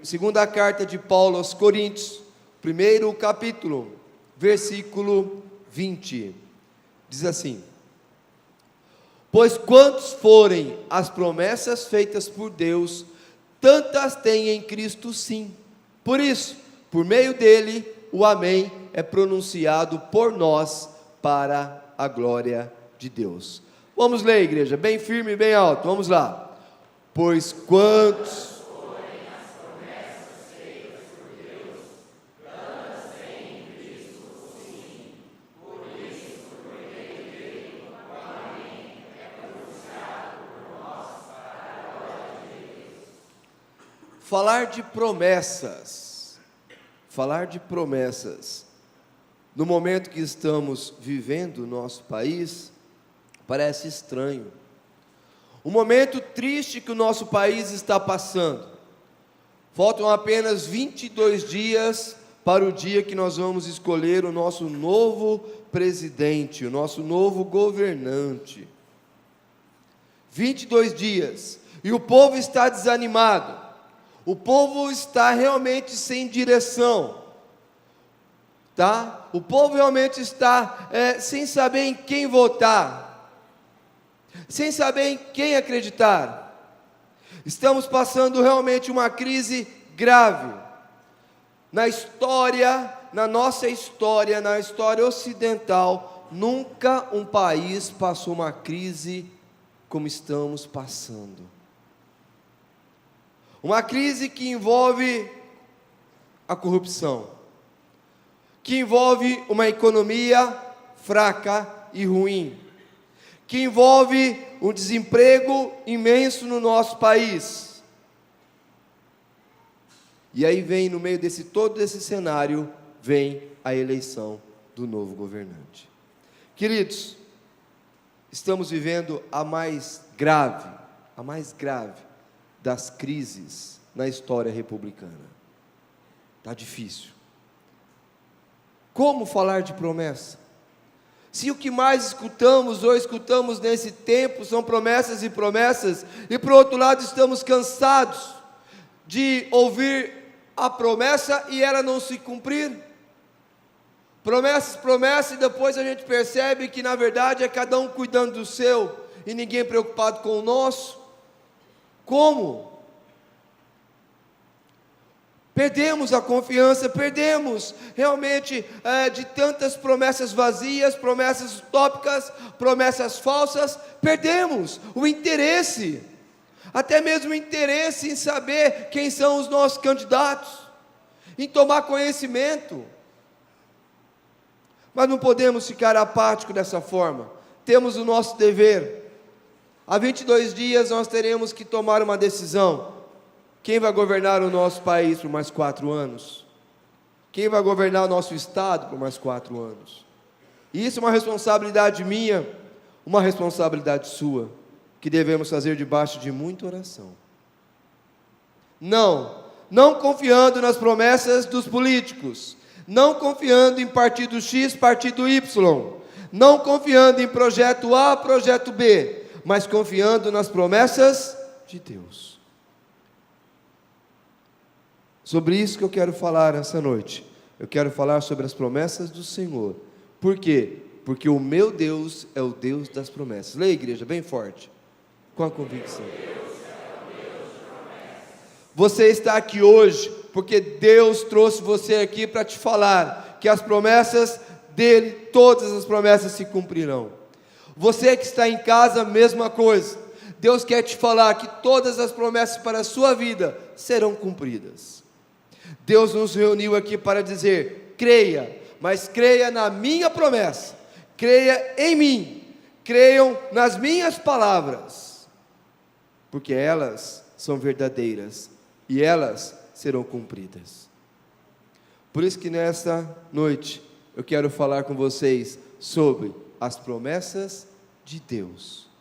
Segunda carta de Paulo aos Coríntios, primeiro capítulo, versículo 20, diz assim: pois quantos forem as promessas feitas por Deus, tantas tem em Cristo sim. Por isso, por meio dele, o amém é pronunciado por nós para a glória de Deus. Vamos ler, igreja, bem firme e bem alto, vamos lá. Pois quantos falar de promessas, no momento que estamos vivendo no nosso país, parece estranho. Um momento triste que o nosso país está passando. Faltam apenas 22 dias para o dia que nós vamos escolher o nosso novo presidente, o nosso novo governante. 22 dias, e o povo está desanimado. O povo está realmente sem direção, tá? O povo realmente está sem saber em quem votar, sem saber em quem acreditar. Estamos passando realmente uma crise grave. Na história, na nossa história, na história ocidental, nunca um país passou uma crise como estamos passando. Uma crise que envolve a corrupção, que envolve uma economia fraca e ruim, que envolve um desemprego imenso no nosso país. E aí vem, no meio desse todo esse cenário, vem a eleição do novo governante. Queridos, estamos vivendo a mais grave das crises na história republicana. Está difícil. Como falar de promessa? Se o que mais escutamos nesse tempo são promessas, e por outro lado estamos cansados de ouvir a promessa e ela não se cumprir. Promessas, e depois a gente percebe que na verdade é cada um cuidando do seu, e ninguém preocupado com o nosso. Como? Perdemos a confiança, perdemos realmente de tantas promessas vazias, promessas utópicas, promessas falsas, perdemos o interesse, até mesmo o interesse em saber quem são os nossos candidatos, em tomar conhecimento. Mas não podemos ficar apáticos dessa forma, temos o nosso dever. Há 22 dias nós teremos que tomar uma decisão. Quem vai governar o nosso país por mais 4 anos? Quem vai governar o nosso estado por mais 4 anos? E isso é uma responsabilidade minha, uma responsabilidade sua, que devemos fazer debaixo de muita oração. Não confiando nas promessas dos políticos, não confiando em partido X, partido Y, não confiando em projeto A, projeto B, mas confiando nas promessas de Deus. Sobre isso que eu quero falar essa noite. Eu quero falar sobre as promessas do Senhor. Por quê? Porque o meu Deus é o Deus das promessas. Leia, igreja, bem forte, com a convicção. Você está aqui hoje porque Deus trouxe você aqui para te falar que as promessas dele, todas as promessas se cumprirão. Você que está em casa, mesma coisa. Deus quer te falar que todas as promessas para a sua vida serão cumpridas. Deus nos reuniu aqui para dizer: creia, mas creia na minha promessa, creia em mim, creiam nas minhas palavras, porque elas são verdadeiras e elas serão cumpridas. Por isso que nesta noite eu quero falar com vocês sobre as promessas de Deus.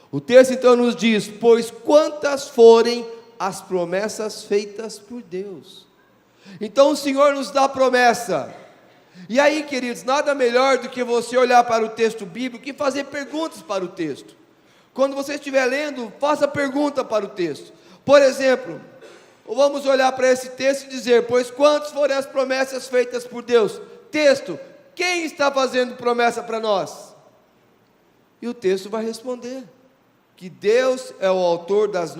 O texto então nos diz: pois quantas forem as promessas feitas por Deus. Então o Senhor nos dá promessa. E aí, queridos, nada melhor do que você olhar para o texto bíblico e fazer perguntas para o texto. Quando você estiver lendo, faça pergunta para o texto. Por exemplo, Ou vamos olhar para esse texto e dizer: pois quantas foram as promessas feitas por Deus? Texto: quem está fazendo promessa para nós? E o texto vai responder que Deus é o autor das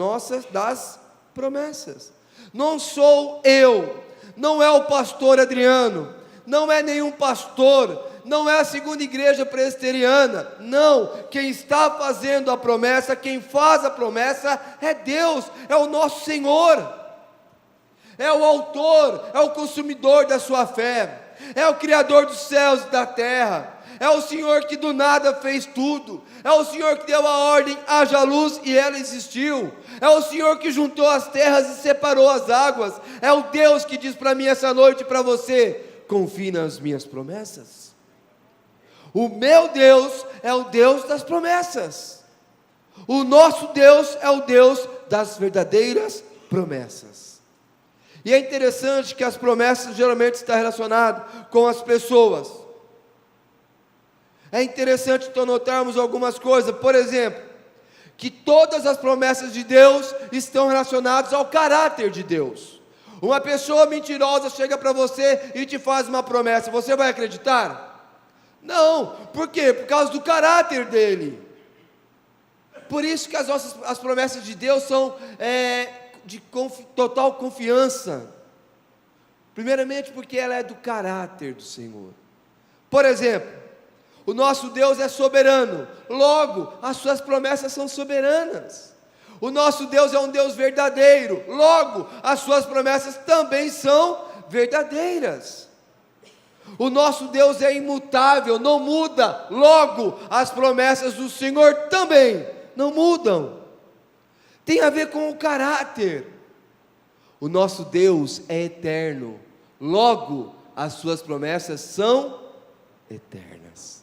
promessas. Não sou eu, não é o pastor Adriano, não é nenhum pastor, não é a segunda igreja presbiteriana, não, quem está fazendo a promessa, quem faz a promessa é Deus, é o nosso Senhor, é o autor, é o consumidor da sua fé, é o Criador dos céus e da terra, é o Senhor que do nada fez tudo, é o Senhor que deu a ordem: haja luz, e ela existiu, é o Senhor que juntou as terras e separou as águas, é o Deus que diz para mim essa noite e para você: confie nas minhas promessas. O meu Deus é o Deus das promessas, o nosso Deus é o Deus das verdadeiras promessas. E é interessante que as promessas geralmente estão relacionadas com as pessoas. É interessante então notarmos algumas coisas, por exemplo, que todas as promessas de Deus estão relacionadas ao caráter de Deus. Uma pessoa mentirosa chega para você e te faz uma promessa, você vai acreditar? Não, por quê? Por causa do caráter dele. Por isso que as promessas de Deus são de total confiança. Primeiramente porque ela é do caráter do Senhor. Por exemplo, o nosso Deus é soberano, logo as suas promessas são soberanas. O nosso Deus é um Deus verdadeiro, logo as suas promessas também são verdadeiras. O nosso Deus é imutável, não muda, logo as promessas do Senhor também não mudam. Tem a ver com o caráter. O nosso Deus é eterno, logo as suas promessas são eternas.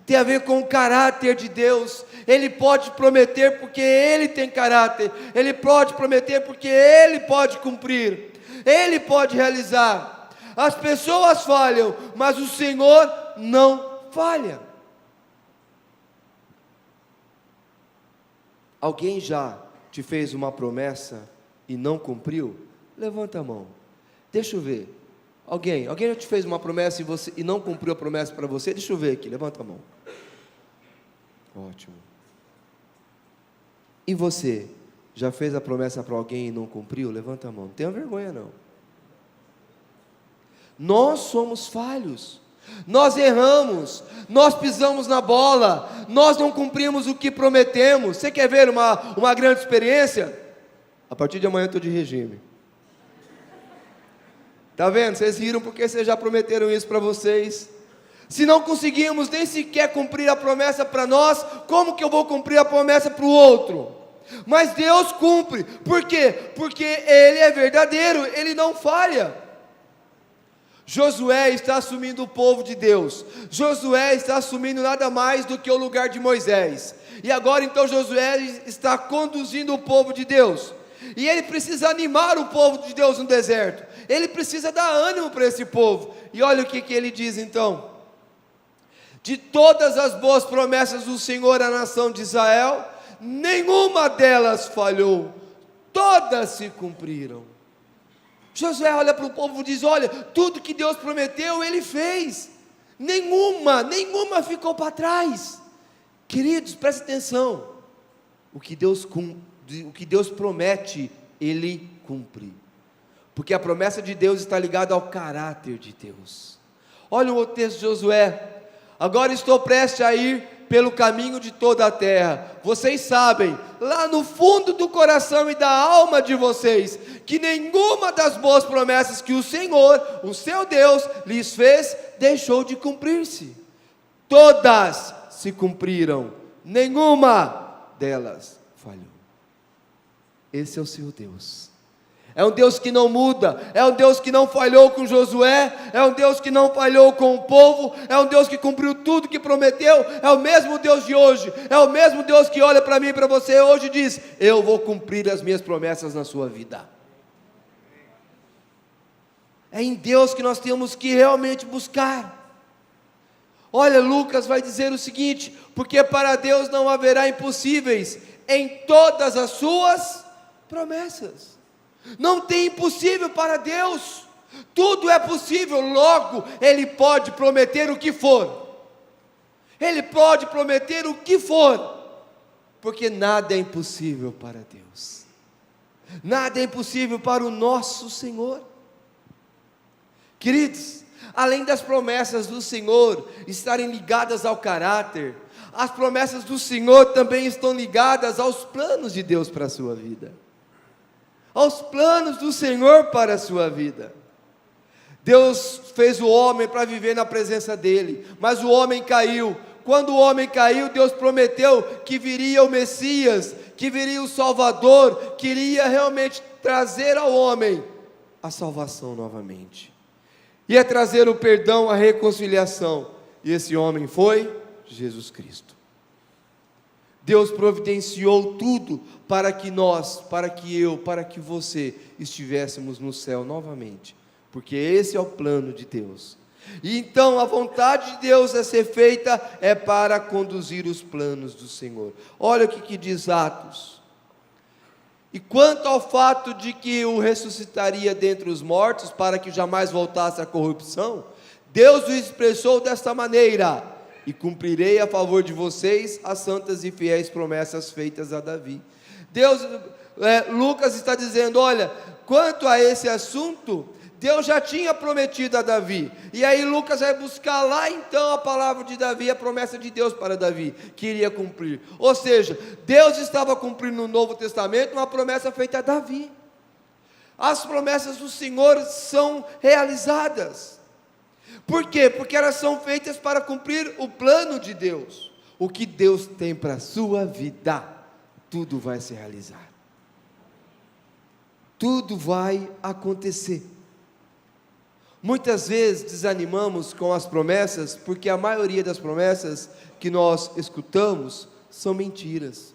Tem a ver com o caráter de Deus. Ele pode prometer porque Ele tem caráter, Ele pode prometer porque Ele pode cumprir, Ele pode realizar. As pessoas falham, mas o Senhor não falha. Alguém já te fez uma promessa e não cumpriu? Levanta a mão, deixa eu ver. Alguém já te fez uma promessa e não cumpriu a promessa para você? Deixa eu ver aqui, levanta a mão. Ótimo. E você, já fez a promessa para alguém e não cumpriu? Levanta a mão, não tenha vergonha não. Nós somos falhos, nós erramos, nós pisamos na bola, nós não cumprimos o que prometemos. Você quer ver uma grande experiência? A partir de amanhã eu estou de regime. Está vendo? Vocês riram porque vocês já prometeram isso para vocês. Se não conseguimos nem sequer cumprir a promessa para nós, como que eu vou cumprir a promessa para o outro? Mas Deus cumpre. Por quê? Porque Ele é verdadeiro, Ele não falha. Josué está assumindo o povo de Deus. Josué está assumindo nada mais do que o lugar de Moisés. E agora então Josué está conduzindo o povo de Deus. E ele precisa animar o povo de Deus no deserto. Ele precisa dar ânimo para esse povo. E olha o que ele diz então: de todas as boas promessas do Senhor à nação de Israel, nenhuma delas falhou, todas se cumpriram. Josué olha para o povo e diz: olha, tudo que Deus prometeu, Ele fez, nenhuma ficou para trás. Queridos, presta atenção, o que Deus promete, Ele cumpre, porque a promessa de Deus está ligada ao caráter de Deus. Olha o texto de Josué: agora estou prestes a ir pelo caminho de toda a terra. Vocês sabem, lá no fundo do coração e da alma de vocês, que nenhuma das boas promessas que o Senhor, o seu Deus, lhes fez, deixou de cumprir-se. Todas se cumpriram, nenhuma delas falhou. Esse é o seu Deus. É um Deus que não muda, é um Deus que não falhou com Josué, é um Deus que não falhou com o povo, é um Deus que cumpriu tudo que prometeu, é o mesmo Deus de hoje, é o mesmo Deus que olha para mim e para você hoje e diz: eu vou cumprir as minhas promessas na sua vida. É em Deus que nós temos que realmente buscar. Olha, Lucas vai dizer o seguinte: porque para Deus não haverá impossíveis em todas as suas promessas. Não tem impossível para Deus. Tudo é possível, logo Ele pode prometer o que for. Ele pode prometer o que for, porque nada é impossível para Deus. Nada é impossível para o nosso Senhor. Queridos, além das promessas do Senhor estarem ligadas ao caráter, as promessas do Senhor também estão ligadas aos planos de Deus para a sua vida. Aos planos do Senhor para a sua vida. Deus fez o homem para viver na presença dele, mas o homem caiu. Quando o homem caiu, Deus prometeu que viria o Messias, que viria o Salvador, que iria realmente trazer ao homem a salvação novamente. Ia trazer o perdão, a reconciliação. E esse homem foi Jesus Cristo. Deus providenciou tudo para que nós, para que eu, para que você estivéssemos no céu novamente. Porque esse é o plano de Deus. E então a vontade de Deus a ser feita é para conduzir os planos do Senhor. Olha o que diz Atos. E quanto ao fato de que o ressuscitaria dentre os mortos, para que jamais voltasse à corrupção, Deus o expressou desta maneira: e cumprirei a favor de vocês as santas e fiéis promessas feitas a Davi. Lucas está dizendo, olha, quanto a esse assunto, Deus já tinha prometido a Davi, e aí Lucas vai buscar lá então a palavra de Davi, a promessa de Deus para Davi, que iria cumprir. Ou seja, Deus estava cumprindo no Novo Testamento uma promessa feita a Davi. As promessas do Senhor são realizadas. Por quê? Porque elas são feitas para cumprir o plano de Deus. O que Deus tem para a sua vida, tudo vai se realizar. Tudo vai acontecer. Muitas vezes desanimamos com as promessas, porque a maioria das promessas que nós escutamos são mentiras.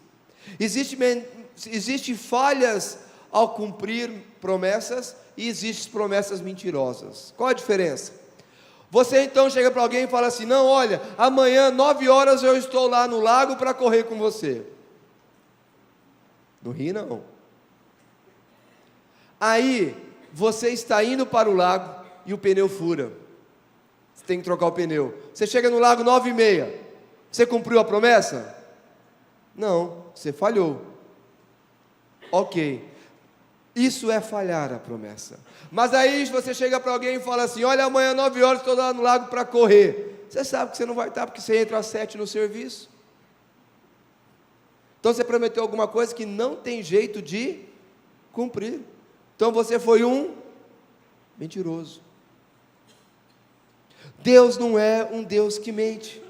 Existem falhas ao cumprir promessas e existem promessas mentirosas. Qual a diferença? Você então chega para alguém e fala assim, não, olha, amanhã 9 horas eu estou lá no lago para correr com você. Não ri não. Aí, você está indo para o lago e o pneu fura. Você tem que trocar o pneu. Você chega no lago 9h30. Você cumpriu a promessa? Não, você falhou. Ok. Isso é falhar a promessa. Mas aí você chega para alguém e fala assim, olha, amanhã 9 horas estou lá no lago para correr. Você sabe que você não vai estar, porque você entra às 7 no serviço. Então você prometeu alguma coisa que não tem jeito de cumprir. Então você foi um mentiroso. Deus não é um Deus que mente.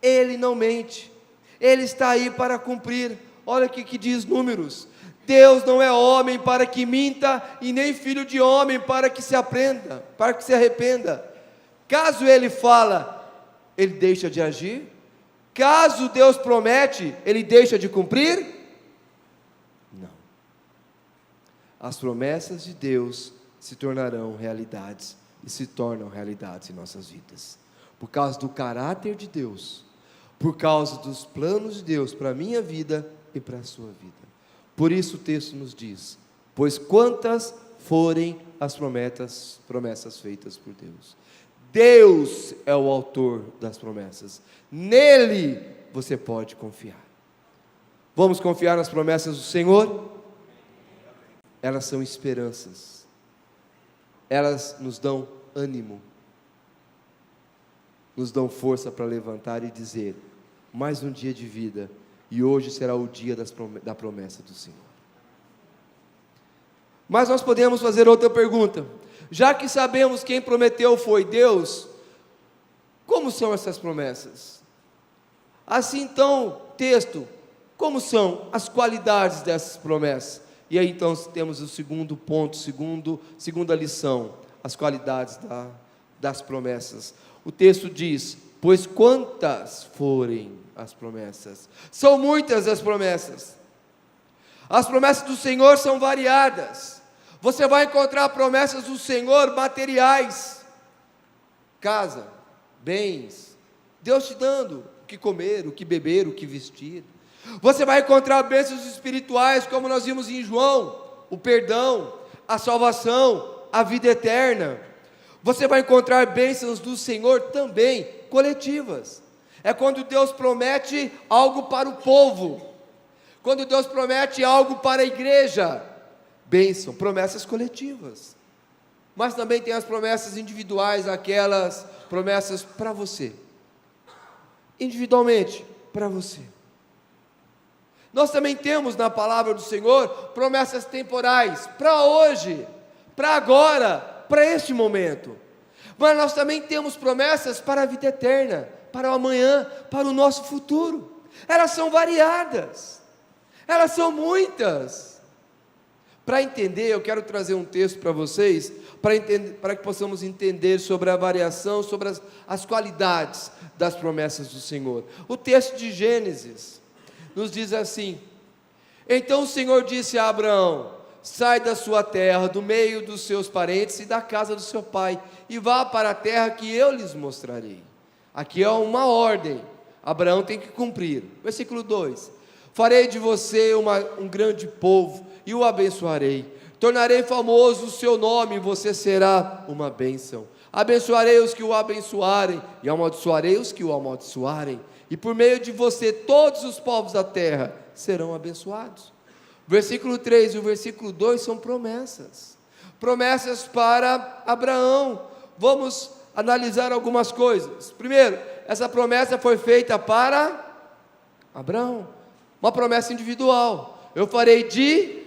Ele não mente. Ele está aí para cumprir. Olha o que diz Números. Deus não é homem para que minta, e nem filho de homem para que se arrependa. Caso ele fala, ele deixa de agir? Caso Deus promete, ele deixa de cumprir? Não. As promessas de Deus se tornarão realidades, e se tornam realidades em nossas vidas, por causa do caráter de Deus, por causa dos planos de Deus para a minha vida e para a sua vida. Por isso o texto nos diz, pois quantas forem as promessas feitas por Deus, Deus é o autor das promessas, nele você pode confiar. Vamos confiar nas promessas do Senhor? Elas são esperanças, elas nos dão ânimo, nos dão força para levantar e dizer, mais um dia de vida, e hoje será o dia da promessa do Senhor. Mas nós podemos fazer outra pergunta, já que sabemos quem prometeu foi Deus, como são essas promessas? Assim então, texto, como são as qualidades dessas promessas? E aí então temos o segundo ponto, segunda lição, as qualidades das promessas. O texto diz, pois quantas forem as promessas? São muitas as promessas. As promessas do Senhor são variadas. Você vai encontrar promessas do Senhor materiais, casa, bens, Deus te dando o que comer, o que beber, o que vestir. Você vai encontrar bênçãos espirituais, como nós vimos em João, o perdão, a salvação, a vida eterna. Você vai encontrar bênçãos do Senhor também coletivas. É quando Deus promete algo para o povo, quando Deus promete algo para a igreja. Bênção, promessas coletivas. Mas também tem as promessas individuais, aquelas promessas para você, individualmente, para você. Nós também temos na palavra do Senhor promessas temporais, para hoje, para agora, para este momento. Mas nós também temos promessas para a vida eterna, para o amanhã, para o nosso futuro. Elas são variadas, elas são muitas. Para entender, eu quero trazer um texto para vocês, para que possamos entender sobre a variação, sobre as qualidades das promessas do Senhor. O texto de Gênesis nos diz assim: então o Senhor disse a Abraão: sai da sua terra, do meio dos seus parentes e da casa do seu pai, e vá para a terra que eu lhes mostrarei. Aqui é uma ordem, Abraão tem que cumprir. Versículo 2: farei de você um grande povo, e o abençoarei, tornarei famoso o seu nome, e você será uma bênção. Abençoarei os que o abençoarem, e amaldiçoarei os que o amaldiçoarem, e por meio de você todos os povos da terra serão abençoados. O versículo 3 e o versículo 2 são promessas, promessas para Abraão. Vamos analisar algumas coisas. Primeiro, essa promessa foi feita para Abraão, uma promessa individual: eu farei de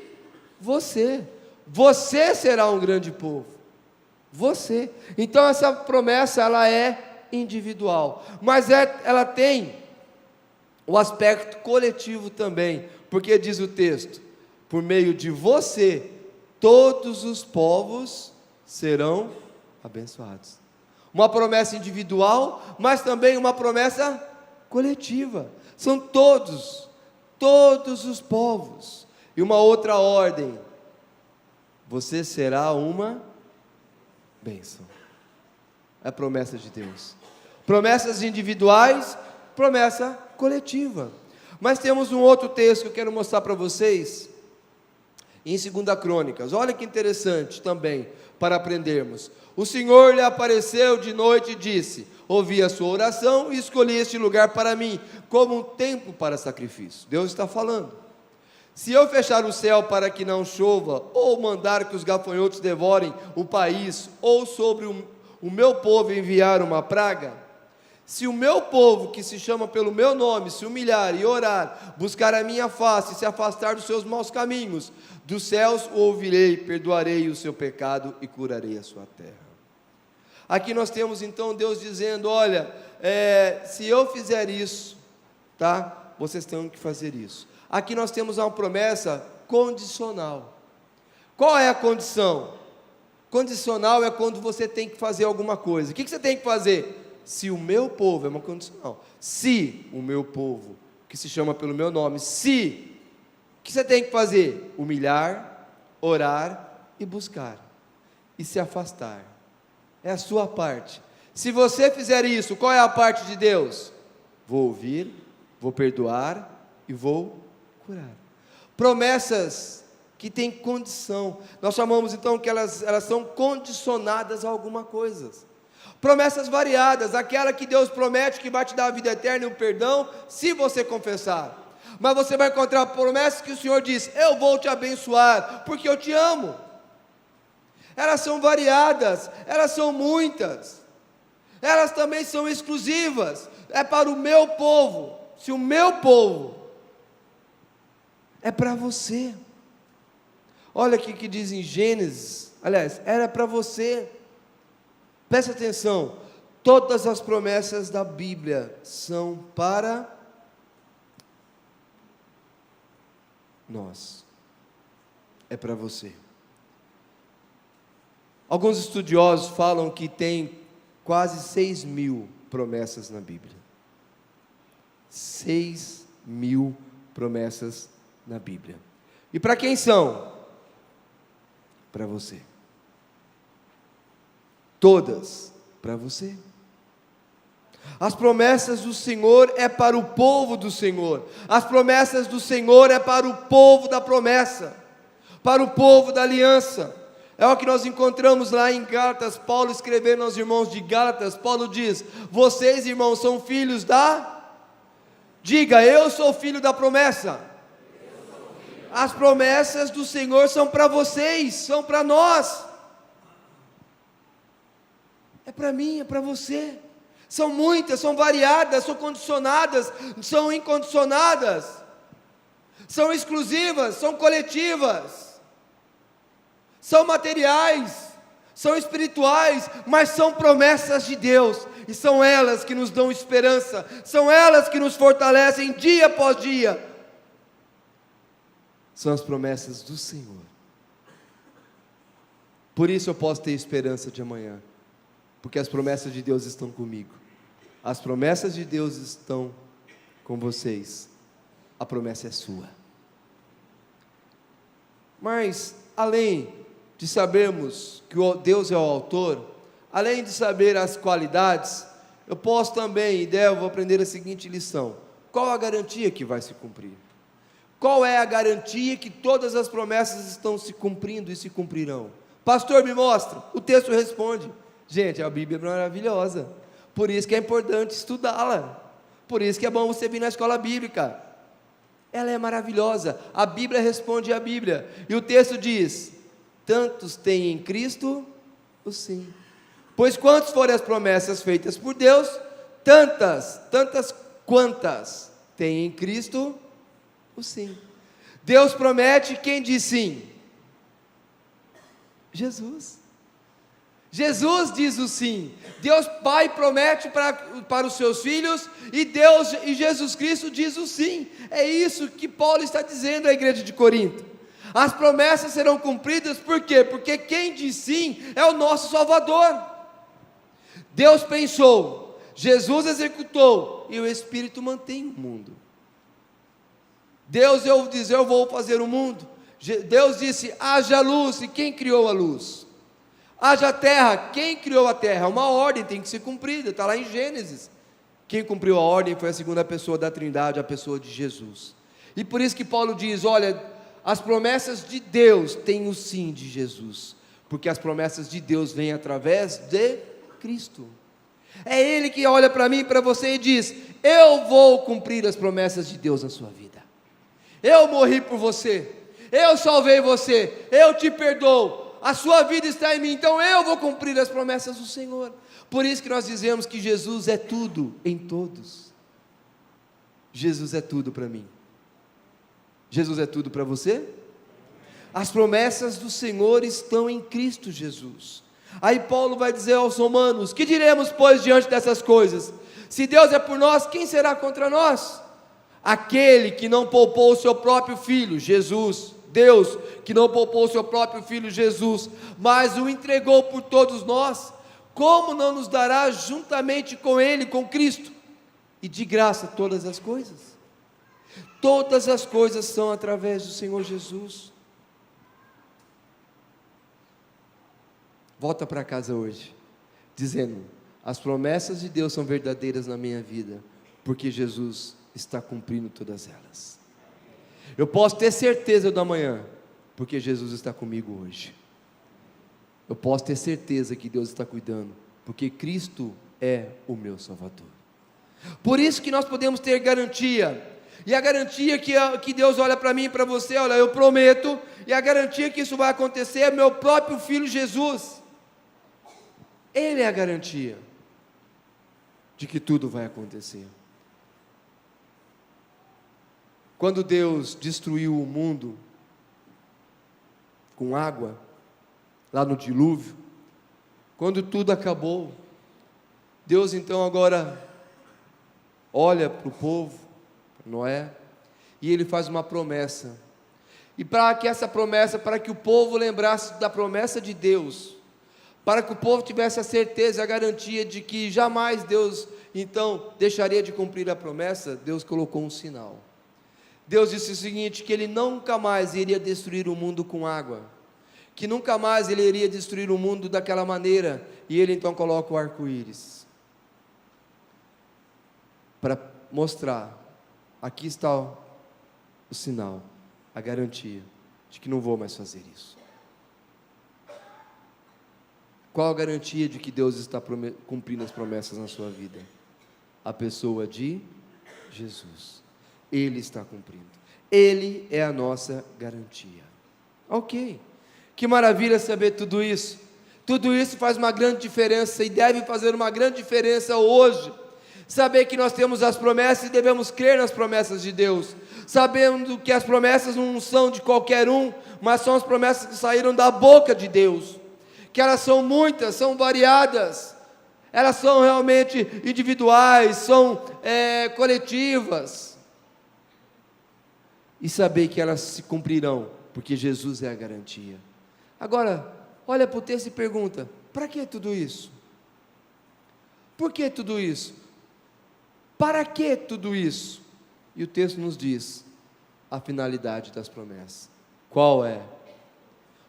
você, você será um grande povo, você. Então essa promessa, ela é individual, mas ela tem o aspecto coletivo também, porque diz o texto: por meio de você, todos os povos serão abençoados. Uma promessa individual, mas também uma promessa coletiva. São todos os povos. E uma outra ordem: você será uma bênção. É a promessa de Deus. Promessas individuais, promessa coletiva. Mas temos um outro texto que eu quero mostrar para vocês, em 2 Crônicas. Olha que interessante também, para aprendermos. O Senhor lhe apareceu de noite e disse: ouvi a sua oração e escolhi este lugar para mim, como um templo para sacrifício. Deus está falando: se eu fechar o céu para que não chova, ou mandar que os gafanhotos devorem o país, ou sobre o meu povo enviar uma praga, se o meu povo, que se chama pelo meu nome, se humilhar e orar, buscar a minha face e se afastar dos seus maus caminhos, dos céus o ouvirei, perdoarei o seu pecado e curarei a sua terra. Aqui nós temos então Deus dizendo: olha, se eu fizer isso, tá? Vocês têm que fazer isso. Aqui nós temos uma promessa condicional. Qual é a condição? Condicional é quando você tem que fazer alguma coisa. O que você tem que fazer? Se o meu povo, é uma condicional. Se o meu povo, que se chama pelo meu nome, se, o que você tem que fazer? Humilhar, orar e buscar, e se afastar. É a sua parte. Se você fizer isso, qual é a parte de Deus? Vou ouvir, vou perdoar e vou curar. Promessas que têm condição. Nós chamamos então que elas são condicionadas a alguma coisa. Promessas variadas, aquela que Deus promete que vai te dar a vida eterna e o perdão, se você confessar. Mas você vai encontrar promessas que o Senhor diz: eu vou te abençoar, porque eu te amo. Elas são variadas, elas são muitas. Elas também são exclusivas. É para o meu povo. Se o meu povo é para você. Olha aqui que diz em Gênesis, aliás, era para você. Presta atenção, todas as promessas da Bíblia são para nós. É para você. Alguns estudiosos falam que tem quase 6.000 promessas na Bíblia. 6.000 promessas na Bíblia. E para quem são? Para você. Todas para você. As promessas do Senhor é para o povo do Senhor. As promessas do Senhor é para o povo da promessa. para o povo da aliança. É o que nós encontramos lá em Gálatas, Paulo escrevendo aos irmãos de Gálatas. Paulo diz: vocês, irmãos, são filhos da... Diga, eu sou filho da promessa. As promessas do Senhor são para vocês, são para nós. É para mim, é para você. São muitas, são variadas, são condicionadas, são incondicionadas, são exclusivas, são coletivas, são materiais, são espirituais, mas são promessas de Deus, e são elas que nos dão esperança, são elas que nos fortalecem dia após dia. São as promessas do Senhor. Por isso eu posso ter esperança de amanhã, porque as promessas de Deus estão comigo. As promessas de Deus estão com vocês. A promessa é sua. Mas, além de sabermos que Deus é o autor, além de saber as qualidades, eu posso também e devo aprender a seguinte lição: qual a garantia que vai se cumprir? Qual é a garantia que todas as promessas estão se cumprindo e se cumprirão? Pastor, me mostra. O texto responde. Gente, a Bíblia é maravilhosa, por isso que é importante estudá-la, por isso que é bom você vir na escola bíblica. Ela é maravilhosa, a Bíblia responde a Bíblia, e o texto diz: tantos têm em Cristo o sim. Pois quantas forem as promessas feitas por Deus, tantas quantas têm em Cristo o sim. Deus promete, quem diz sim? Jesus. Jesus diz o sim. Deus Pai promete para os seus filhos, e Jesus Cristo diz o sim. É isso que Paulo está dizendo à igreja de Corinto. As promessas serão cumpridas, por quê? Porque quem diz sim é o nosso Salvador. Deus pensou, Jesus executou, e o Espírito mantém o mundo. Deus diz: eu vou fazer o mundo. Deus disse: haja luz, e quem criou a luz? Haja terra, quem criou a terra? Uma ordem tem que ser cumprida, está lá em Gênesis. Quem cumpriu a ordem foi a segunda pessoa da Trindade, a pessoa de Jesus. E por isso que Paulo diz: olha, as promessas de Deus têm o sim de Jesus, porque as promessas de Deus vêm através de Cristo. É Ele que olha para mim e para você e diz: eu vou cumprir as promessas de Deus na sua vida. Eu morri por você, eu salvei você, eu te perdoo, a sua vida está em mim, então eu vou cumprir as promessas do Senhor. Por isso que nós dizemos que Jesus é tudo em todos. Jesus é tudo para mim. Jesus é tudo para você? As promessas do Senhor estão em Cristo Jesus. Aí Paulo vai dizer aos romanos: que diremos, pois, diante dessas coisas? Se Deus é por nós, quem será contra nós? Aquele que não poupou o seu próprio Filho, Jesus, Deus, que não poupou o seu próprio Filho Jesus, mas o entregou por todos nós, como não nos dará juntamente com Ele, com Cristo, e de graça todas as coisas? Todas as coisas são através do Senhor Jesus. Volta para casa hoje, dizendo: as promessas de Deus são verdadeiras na minha vida, porque Jesus está cumprindo todas elas. Eu posso ter certeza do amanhã, porque Jesus está comigo hoje. Eu posso ter certeza que Deus está cuidando, porque Cristo é o meu Salvador. Por isso que nós podemos ter garantia, e a garantia que Deus olha para mim e para você: olha, eu prometo, e a garantia que isso vai acontecer é meu próprio Filho Jesus. Ele é a garantia de que tudo vai acontecer. Quando Deus destruiu o mundo com água, lá no dilúvio, quando tudo acabou, Deus então agora olha para o povo, para Noé, e Ele faz uma promessa. E para que essa promessa, para que o povo lembrasse da promessa de Deus, para que o povo tivesse a certeza, a garantia de que jamais Deus então deixaria de cumprir a promessa, Deus colocou um sinal. Deus disse o seguinte: que Ele nunca mais iria destruir o mundo com água, que nunca mais Ele iria destruir o mundo daquela maneira, e Ele então coloca o arco-íris, para mostrar: aqui está o sinal, a garantia de que não vou mais fazer isso. Qual a garantia de que Deus está cumprindo as promessas na sua vida? A pessoa de Jesus. Ele está cumprindo. Ele é a nossa garantia. Ok. Que maravilha saber tudo isso. Tudo isso faz uma grande diferença e deve fazer uma grande diferença hoje. Saber que nós temos as promessas e devemos crer nas promessas de Deus. Sabendo que as promessas não são de qualquer um, mas são as promessas que saíram da boca de Deus. Que elas são muitas, são variadas, elas são realmente individuais, são coletivas, e saber que elas se cumprirão, porque Jesus é a garantia. Agora, olha para o texto e pergunta: para que tudo isso? Por que tudo isso? Para que tudo isso? E o texto nos diz a finalidade das promessas. Qual é?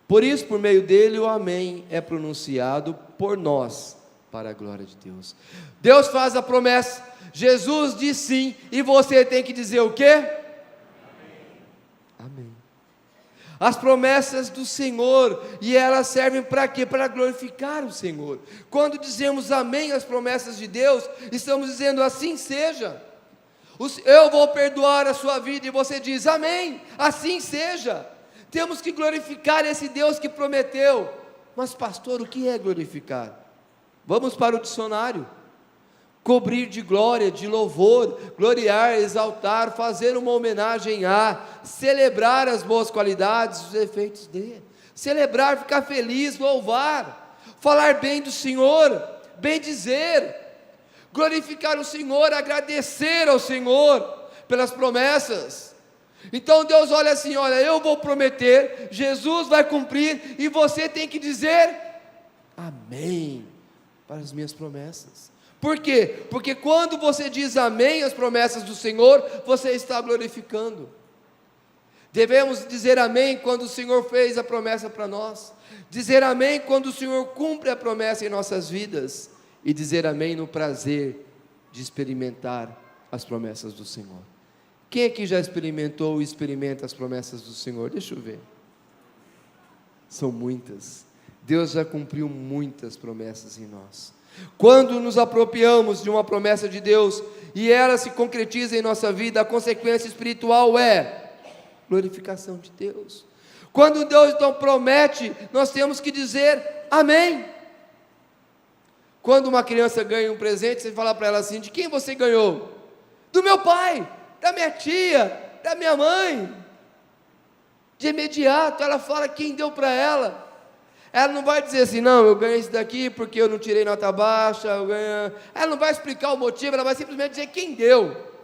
Por isso, por meio dele, o amém é pronunciado por nós, para a glória de Deus. Deus faz a promessa, Jesus diz sim, e você tem que dizer o quê? Amém. Amém. As promessas do Senhor, e elas servem para quê? Para glorificar o Senhor. Quando dizemos amém às promessas de Deus, estamos dizendo assim seja. Eu vou perdoar a sua vida, e você diz amém, assim seja. Temos que glorificar esse Deus que prometeu. Mas pastor, o que é glorificar? Vamos para o dicionário. Cobrir de glória, de louvor, gloriar, exaltar, fazer uma homenagem a, celebrar as boas qualidades, os efeitos de, celebrar, ficar feliz, louvar, falar bem do Senhor, bem dizer, glorificar o Senhor, agradecer ao Senhor pelas promessas. Então Deus olha assim, olha, eu vou prometer, Jesus vai cumprir, e você tem que dizer amém para as minhas promessas. Por quê? Porque quando você diz amém às promessas do Senhor, você está glorificando. Devemos dizer amém quando o Senhor fez a promessa para nós, dizer amém quando o Senhor cumpre a promessa em nossas vidas, e dizer amém no prazer de experimentar as promessas do Senhor. Quem aqui já experimentou ou experimenta as promessas do Senhor? Deixa eu ver. São muitas. Deus já cumpriu muitas promessas em nós. Quando nos apropriamos de uma promessa de Deus e ela se concretiza em nossa vida, a consequência espiritual é glorificação de Deus. Quando Deus então promete, nós temos que dizer amém. Quando uma criança ganha um presente, você fala para ela assim: de quem você ganhou? Do meu pai, da minha tia, da minha mãe. De imediato ela fala quem deu para ela. Ela não vai dizer assim: não, eu ganhei isso daqui porque eu não tirei nota baixa, ela não vai explicar o motivo, ela vai simplesmente dizer quem deu.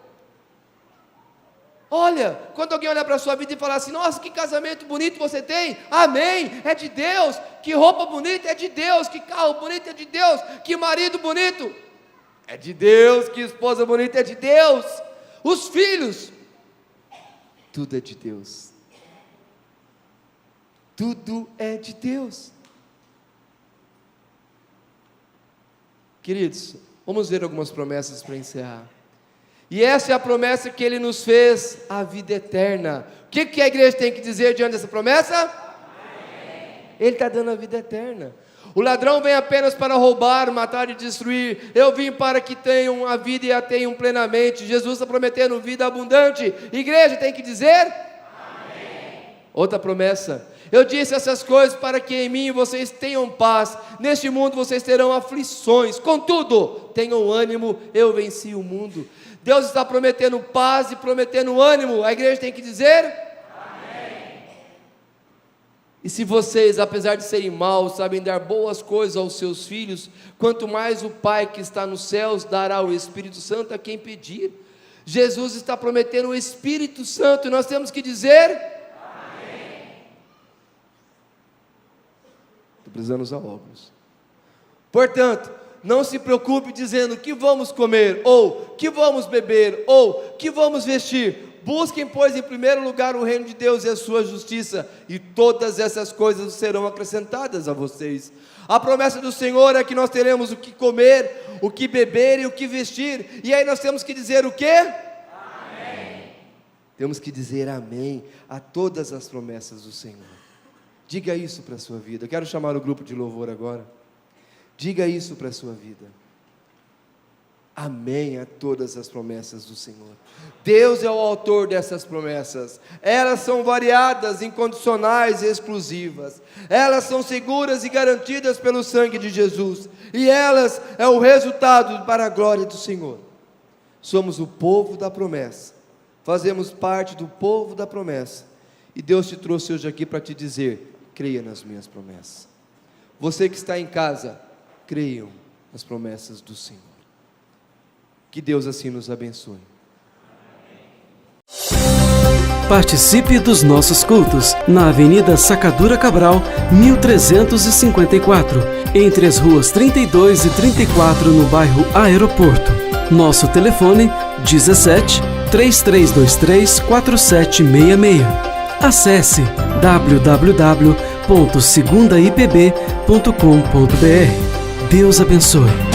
Olha, quando alguém olhar para a sua vida e falar assim: nossa, que casamento bonito você tem, amém, é de Deus. Que roupa bonita, é de Deus. Que carro bonito, é de Deus. Que marido bonito, é de Deus. Que esposa bonita, é de Deus. Os filhos, tudo é de Deus. Tudo é de Deus. Queridos, vamos ver algumas promessas para encerrar. E essa é a promessa que Ele nos fez, a vida eterna. O que a igreja tem que dizer diante dessa promessa? Amém. Ele está dando a vida eterna. O ladrão vem apenas para roubar, matar e destruir. Eu vim para que tenham a vida e a tenham plenamente. Jesus está prometendo vida abundante. Igreja tem que dizer? Amém. Outra promessa: eu disse essas coisas para que em mim vocês tenham paz. Neste mundo vocês terão aflições. Contudo, tenham ânimo, eu venci o mundo. Deus está prometendo paz e prometendo ânimo. A igreja tem que dizer amém. E se vocês, apesar de serem maus, sabem dar boas coisas aos seus filhos, quanto mais o Pai que está nos céus dará o Espírito Santo a quem pedir. Jesus está prometendo o Espírito Santo, e nós temos que dizer amém. Estou precisando usar óculos. Portanto, não se preocupe dizendo que vamos comer, ou que vamos beber, ou que vamos vestir. Busquem, pois, em primeiro lugar o reino de Deus e a sua justiça, e todas essas coisas serão acrescentadas a vocês. A promessa do Senhor é que nós teremos o que comer, o que beber e o que vestir. E aí nós temos que dizer o quê? Amém. temos que dizer amém a todas as promessas do Senhor. Diga isso para a sua vida. Eu quero chamar o grupo de louvor agora. Diga isso para a sua vida. Amém a todas as promessas do Senhor. Deus é o autor dessas promessas. Elas são variadas, incondicionais e exclusivas. Elas são seguras e garantidas pelo sangue de Jesus. E elas é o resultado para a glória do Senhor. Somos o povo da promessa. Fazemos parte do povo da promessa. E Deus te trouxe hoje aqui para te dizer: creia nas minhas promessas. Você que está em casa, creiam nas promessas do Senhor. Que Deus assim nos abençoe. Participe dos nossos cultos na Avenida Sacadura Cabral, 1354, entre as ruas 32 e 34, no bairro Aeroporto. Nosso telefone 17 3323 4766. Acesse www.segundaipb.com.br. Deus abençoe.